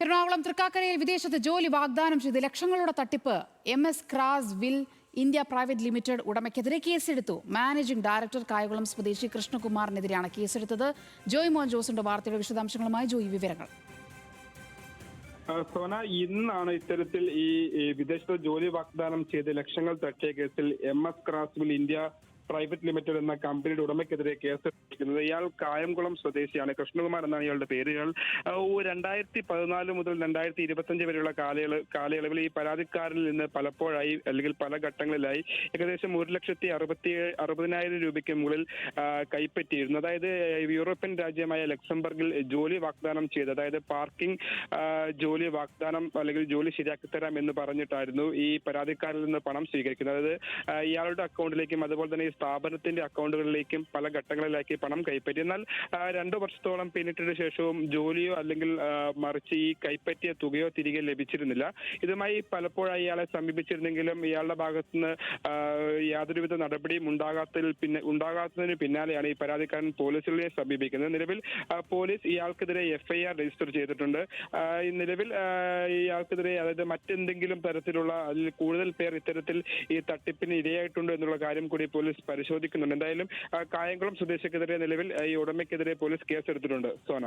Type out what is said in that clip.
എറണാകുളം തൃക്കാക്കരയിൽ വിദേശത്ത് ജോലി വാഗ്ദാനം ചെയ്ത് ലക്ഷങ്ങളുടെ തട്ടിപ്പ് MS ക്രാസ് വിൽ ഇന്ത്യ പ്രൈവറ്റ് ലിമിറ്റഡ് ഉടമയ്ക്കെതിരെ കേസെടുത്തു. മാനേജിംഗ് ഡയറക്ടർ കായകുളം സ്വദേശി കൃഷ്ണകുമാറിനെതിരെയാണ് കേസെടുത്തത്. ജോയ് മോഹൻ ജോസിന്റെ വാർത്തയുടെ വിശദാംശങ്ങളുമായി ജോയി വിവരങ്ങൾ. സോന, ഇന്നാണ് ഇത്തരത്തിൽ ഈ വിദേശത്ത് ജോലി വാഗ്ദാനം ചെയ്ത് ലക്ഷങ്ങൾ തട്ടിയ കേസിൽ MS ക്രാസ് വിൽ ഇന്ത്യ പ്രൈവറ്റ് ലിമിറ്റഡ് എന്ന കമ്പനിയുടെ ഉടമയ്ക്കെതിരെ കേസെടുത്തിരിക്കുന്നത്. ഇയാൾ കായംകുളം സ്വദേശിയാണ്. കൃഷ്ണകുമാർ എന്നാണ് ഇയാളുടെ പേര്. ഇയാൾ 2014 മുതൽ 2025 വരെയുള്ള കാലയളവിൽ ഈ പരാതിക്കാരിൽ നിന്ന് പലപ്പോഴായി അല്ലെങ്കിൽ പല ഘട്ടങ്ങളിലായി ഏകദേശം 1,60,000 രൂപയ്ക്ക് മുകളിൽ കൈപ്പറ്റിയിരുന്നു. അതായത് യൂറോപ്യൻ രാജ്യമായ ലക്സംബർഗിൽ ജോലി വാഗ്ദാനം ചെയ്ത്, അതായത് പാർക്കിംഗ് ജോലി വാഗ്ദാനം അല്ലെങ്കിൽ ജോലി ശരിയാക്കി തരാം എന്ന് പറഞ്ഞിട്ടായിരുന്നു ഈ പരാതിക്കാരിൽ നിന്ന് പണം സ്വീകരിക്കുന്നത്. അതായത് ഇയാളുടെ അക്കൗണ്ടിലേക്കും അതുപോലെ തന്നെ സ്ഥാപനത്തിന്റെ അക്കൗണ്ടുകളിലേക്കും പല ഘട്ടങ്ങളിലാക്കി പണം കൈപ്പറ്റി. എന്നാൽ 2 വർഷത്തോളം പിന്നിട്ടതിനു ശേഷവും ജോലിയോ അല്ലെങ്കിൽ മറിച്ച് ഈ കൈപ്പറ്റിയ തുകയോ തിരികെ ലഭിച്ചിരുന്നില്ല. ഇതുമായി പലപ്പോഴായി ഇയാളെ സമീപിച്ചിരുന്നെങ്കിലും ഇയാളുടെ ഭാഗത്തുനിന്ന് യാതൊരുവിധ നടപടിയും ഉണ്ടാകാത്തതിന് പിന്നാലെയാണ് ഈ പരാതിക്കാരൻ പോലീസിനെ സമീപിക്കുന്നത്. നിലവിൽ പോലീസ് ഇയാൾക്കെതിരെ FIR രജിസ്റ്റർ ചെയ്തിട്ടുണ്ട്. നിലവിൽ ഇയാൾക്കെതിരെ, അതായത് മറ്റെന്തെങ്കിലും തരത്തിലുള്ള അതിൽ കൂടുതൽ പേർ ഇത്തരത്തിൽ ഈ തട്ടിപ്പിന് ഇരയായിട്ടുണ്ടോ എന്നുള്ള കാര്യം കൂടി പോലീസ് പരിശോധിക്കുന്നുണ്ട്. എന്തായാലും കായംകുളം സ്വദേശിക്കെതിരെ നിലവിൽ ഈ ഉടമയ്ക്കെതിരെ പോലീസ് കേസെടുത്തിട്ടുണ്ട്. സോന.